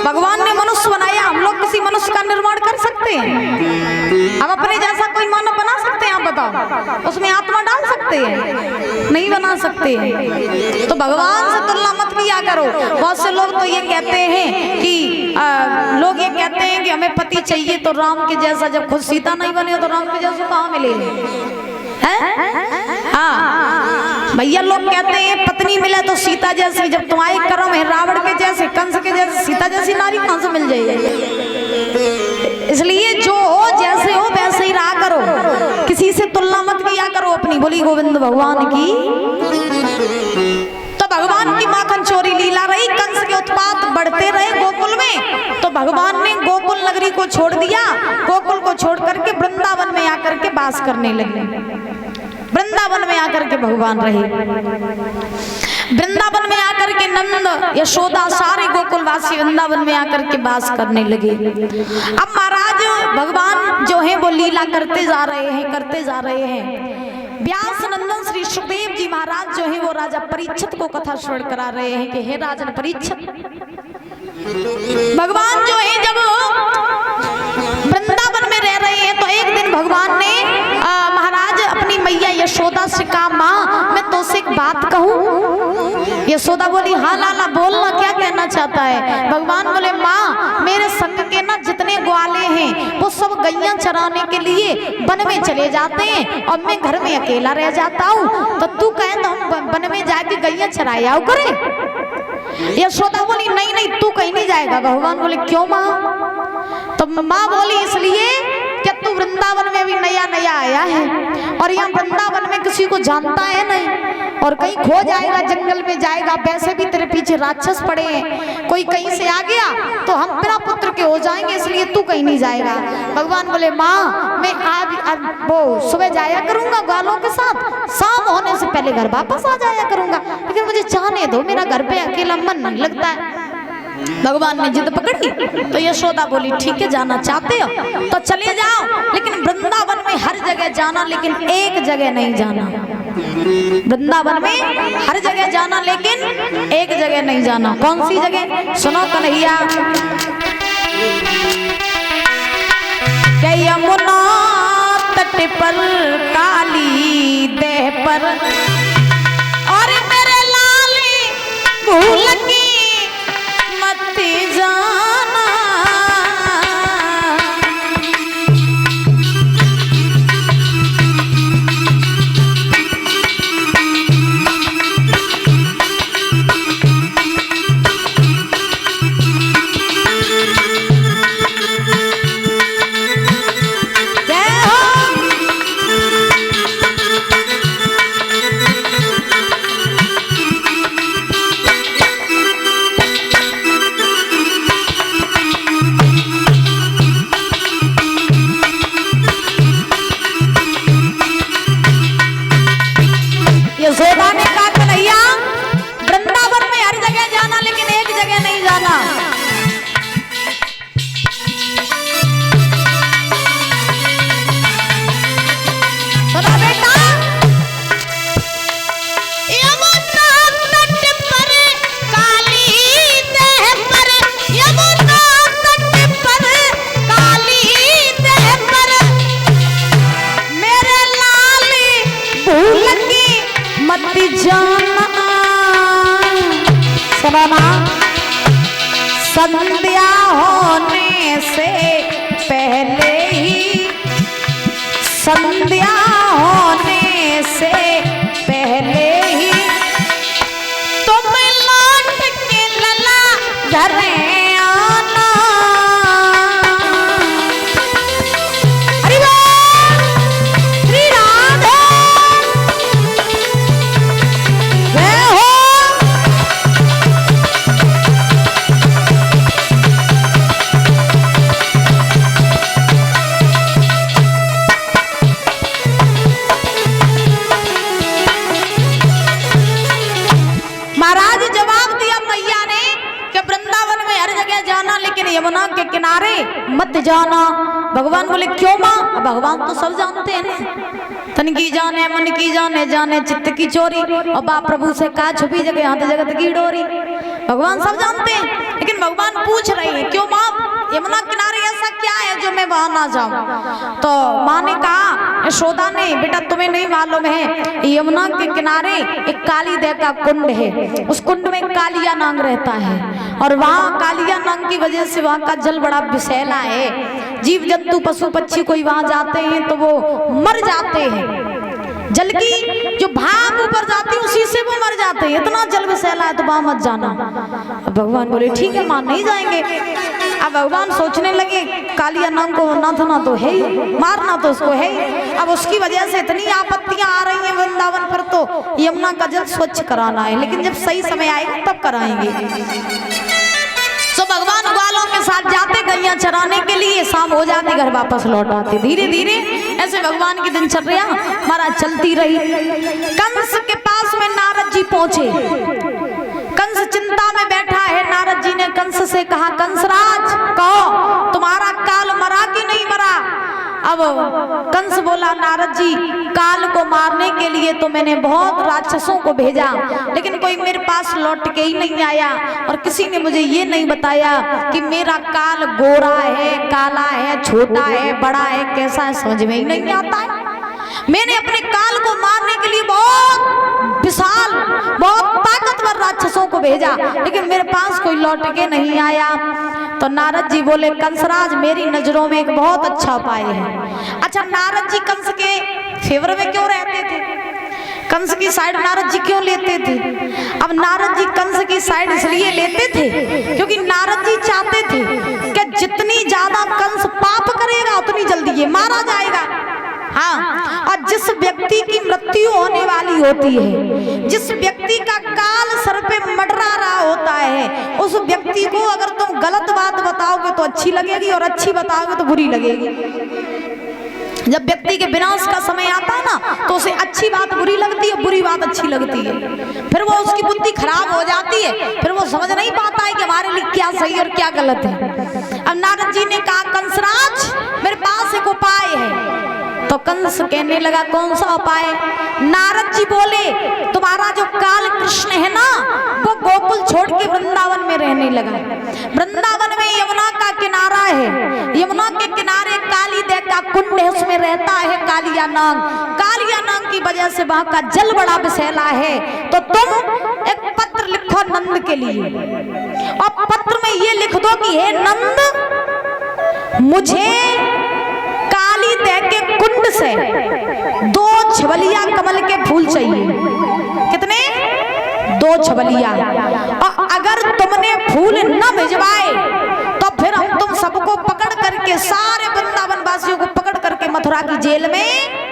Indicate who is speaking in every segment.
Speaker 1: भगवान ने मनुष्य बनाया, हम लोग किसी मनुष्य का निर्माण कर सकते हैं? हम अपने जैसा कोई मानव बना सकते हैं? आप बताओ, उसमें आत्मा डाल सकते हैं? नहीं बना सकते हैं। तो भगवान से तुलना मत किया करो। बहुत से लोग तो ये कहते हैं कि लोग ये कहते हैं कि हमें पति चाहिए तो राम के जैसा, जब खुद सीता नहीं बने तो राम के जैसा कहाँ मिलेगा? हाँ भैया, लोग कहते हैं पत्नी मिले तो सीता जैसी, जब तुम्हारे कर्म है रावण के जैसे, कंस के जैसे, सीता जैसी नारी कहां से मिल जाएगी? इसलिए जो हो जैसे हो वैसे ही रहा करो, किसी से तुलना मत किया करो अपनी। बोली गोविंद भगवान की। तो भगवान की माखन चोरी लीला रही, कंस के उत्पात बढ़ते रहे गोकुल में, तो भगवान ने गोकुल नगरी को छोड़ दिया, गोकुल को छोड़ करके वृंदावन में आकर के वास करने लगे। वृंदावन में आकर के भगवान रहे। वृंदावन में आकर के नंद यशोदा सारे गोकुलवासी वृंदावन में आकर के वास करने लगे। अब महाराज भगवान जो है वो लीला करते जा रहे हैं, करते जा रहे हैं। व्यास नंदन श्री सुखदेव जी महाराज जो है वो राजा परीक्षित को कथा श्रवण करा रहे हैं कि हे राजन परीक्षित, भगवान जो है जब वृंदावन में रह रहे हैं तो एक दिन भगवान ने महाराज अपनी मैया यशोदा से कहा, माँ मैं तुझसे एक बात कहूँ? यशोदा बोली, हाँ लाला बोलना, क्या कहना चाहता है? भगवान बोले, माँ मेरे संग के ना जितने ग्वाले हैं वो सब गैया चराने के लिए वन में चले जाते हैं और मैं घर में अकेला रह जाता हूँ, तो तू कहे तो हम वन में जाके गैया चराए आओ करे। यशोदा बोली, नहीं नहीं तू कहीं नहीं जाएगा। भगवान बोले, क्यों माँ? तो माँ बोली, इसलिए कि तू वृंदावन में भी नया नया आया है और यहाँ वृंदावन में किसी को जानता है नहीं, और कहीं खो जाएगा, जंगल में जाएगा, वैसे भी तेरे पीछे राक्षस पड़े हैं, कोई कहीं से आ गया तो हम तेरा पुत्र के हो जाएंगे, इसलिए तू कहीं नहीं जाएगा। भगवान बोले, माँ मैं आज वो सुबह जाया करूंगा ग्वालों के साथ, शाम होने से पहले घर वापस आ जाया करूंगा, लेकिन मुझे जाने दो, मेरा घर पे अकेला मन नहीं लगता है। भगवान ने जिद पकड़ी तो यशोदा बोली, ठीक है जाना चाहते हो तो चले जाओ, लेकिन वृंदावन में हर जगह जाना, लेकिन एक जगह नहीं जाना। वृंदावन में हर जगह जाना लेकिन एक जगह नहीं जाना। कौन सी जगह? सुनो कन्हैया। यमुना तट पर काली देह पर और मेरे लाली भूल की मत जाना, यशोदा ने कहा, कन्हैया वृंदावन में हर जगह जाना लेकिन एक जगह नहीं जाना। सुना बेटा, यमुना तट पर काली देह पर, यमुना तट पर काली देह पर मेरे लाली भूल की मत जाना। सुना, संध्या होने से पहले ही, संध्या होने से पहले ही तुम लौट के लला घर आना। अरे वाह, श्री राधे जय हो। महाराज जवाब दिया मैया ने कि वृंदावन में हर जगह जाना लेकिन यमुना के किनारे मत जाना। भगवान बोले, क्यों माँ? भगवान तो सब जानते हैं ना, तन की जाने मन की जाने, जाने चित्त की चोरी, और बाप प्रभु से कहा छुपी जगह हाथ जगत की डोरी। भगवान सब जानते हैं, लेकिन भगवान पूछ रही है, क्यों माँ यमुना किनारे ऐसा क्या है जो मैं वहां ना जाऊं? तो माँ ने कहा, यशोदा ने, बेटा तुम्हें नहीं मालूम है, यमुना के किनारे एक काली देव का कुंड है, उस कुंड में कालिया नाग रहता है, और वहाँ कालिया नाग की वजह से वहाँ का जल बड़ा विषैला है। जीव जंतु पशु पक्षी कोई वहां जाते हैं तो वो मर जाते हैं, जल की जो भाप ऊपर जाती है उसी से वो मर जाते हैं, इतना जल विषैला है तो वहां मत जाना। भगवान बोले ठीक है मां, नहीं जाएंगे। अब भगवान सोचने लगे, कालिया नाग को ना तो है ही, मारना तो उसको है ही, अब उसकी वजह से इतनी आपत्तियां आ रही हैं वृंदावन पर, तो यमुना का जल स्वच्छ कराना है, लेकिन जब सही समय आएगा तब कराएंगे। तो भगवान ग्वालों के साथ जाते गैया चराने के लिए, शाम हो जाती घर वापस लौट आते। धीरे धीरे ऐसे भगवान की दिनचर्या महाराज चलती रही। कंस के पास में नारद जी पहुंचे। कंस चिंता में बैठा है। नारद जी ने कंस से कहा, कंसराज कहो तुम्हारा काल मरा कि नहीं मरा? अब कंस बोला, नारद जी काल को मारने के लिए तो मैंने बहुत राक्षसों को भेजा, लेकिन कोई मेरे पास लौट के ही नहीं आया, और किसी ने मुझे ये नहीं बताया कि मेरा काल गोरा है, काला है, छोटा है, बड़ा है, कैसा है, समझ में ही नहीं आता है। मैंने अपने काल को मारने के लिए बहुत विशाल, बहुत ताकतवर राक्षसों को भेजा, लेकिन मेरे पास कोई लौट के नहीं आया। तो नारद जी बोले, कंसराज मेरी नजरों में एक बहुत अच्छा उपाय है। अच्छा, नारद जी कंस के फेवर में क्यों रहते थे? कंस की साइड नारद जी क्यों लेते थे? अब नारद जी कंस की साइड इसलिए लेते थे क्योंकि नारद जी चाहते थे कि जितनी ज्यादा कंस पाप करेगा उतनी जल्दी ये मारा जाएगा। हाँ, और जिस व्यक्ति की मृत्यु होने वाली होती है, जिस व्यक्ति का काल सर पे मंडरा रहा होता है, उस व्यक्ति को अगर तुम गलत बात बताओगे तो अच्छी लगेगी, और अच्छी बताओगे तो बुरी लगेगी। जब व्यक्ति के विनाश का समय आता है ना, तो उसे अच्छी बात बुरी लगती है, बुरी बात अच्छी लगती है, फिर वो उसकी बुद्धि खराब हो जाती है, फिर वो समझ नहीं पाता है कि हमारे लिए क्या सही और क्या गलत है। अब नारद जी ने कहा, कंसराज मेरे पास एक उपाय है। तो कंस कहने लगा, कौन सा उपाय? नारद जी बोले, तुम्हारा जो काल कृष्ण है ना, वो गोकुल छोड़ के वृंदावन में रहने लगा। वृंदावन में यमुना का किनारा है, यमुना के किनारे काली देव का कुंड है, उसमें रहता है कालिया नाग। कालिया नाग की वजह से वहां का जल बड़ा विषैला है। तो तुम एक पत्र लिखो नंद के लिए, और पत्र में ये लिख दो कि हे नंद, मुझे काली देव के कुंड से 2 छबलिया कमल के फूल चाहिए। कितने? 2 छबलिया। और अगर तुमने फूल न भिजवाए तो फिर हम तुम सबको पकड़ करके, सारे वृंदावन वासियों को पकड़ करके मथुरा की जेल में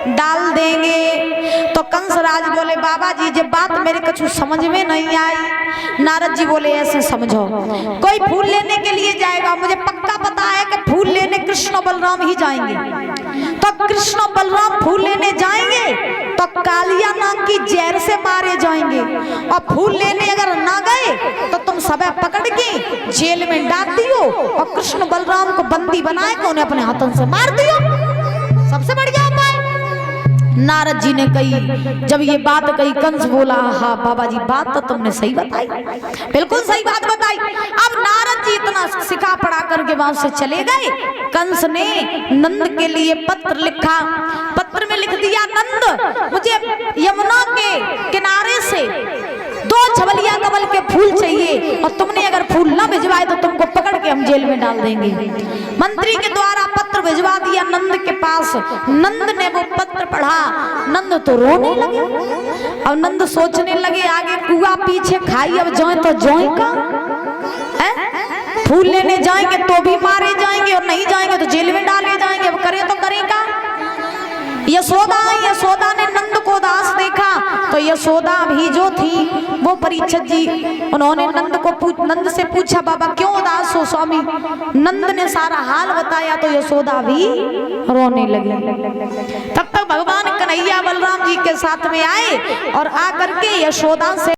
Speaker 1: डाल देंगे। तो कंसराज बोले, बाबा जी जब बात मेरे कुछ समझ में नहीं आई। नारद जी बोले, ऐसे समझो, कोई फूल लेने के लिए जाएगा, मुझे पक्का पता है कि फूल लेने कृष्ण बलराम ही जाएंगे। तो कृष्ण बलराम फूल लेने जाएंगे तो कालिया नाग की जहर से मारे जाएंगे, और फूल लेने अगर ना गए तो तुम सब पकड़ के जेल में डाल दियो, और कृष्ण बलराम को बंदी बनाए के उन्हें अपने हाथों से मार दियो। सबसे बढ़िया उपाय। नारद जी ने कही। जब ये बात कही, कंस बोला, हाँ बाबा जी बात तो तुमने सही बताई, बिल्कुल सही बात बताई। अब नारद जी इतना सिखा पढ़ा करके वहां से चले गए। कंस ने नंद के लिए पत्र लिखा। पत्र में लिख दिया, नंद मुझे यमुना के किनारे से 2 छबलिया कमल के फूल चाहिए, और तुमने अगर फूल न भिजवाए तो तुमको पकड़ के हम जेल में डाल देंगे। मंत्री के द्वारा पत्र भिजवा दिया नंद के पास। नंद ने वो पत्र पढ़ा, नंद तो रोने लगे। अब नंद सोचने लगे, आगे कुआ पीछे खाई, अब जाए तो जाए का? फूल लेने जाएंगे तो भी मारे जाएंगे, और नहीं जाएंगे तो जेल में डाले जाएंगे, अब करे तो करेगा। यशोदा ने नंद को उदास देखा, तो यशोदा भी जो थी वो परीक्षित जी, उन्होंने नंद से पूछा, बाबा क्यों उदास हो स्वामी? नंद ने सारा हाल बताया तो यशोदा भी रोने लगी। तब तक भगवान कन्हैया बलराम जी के साथ में आए और आकर के यशोदा से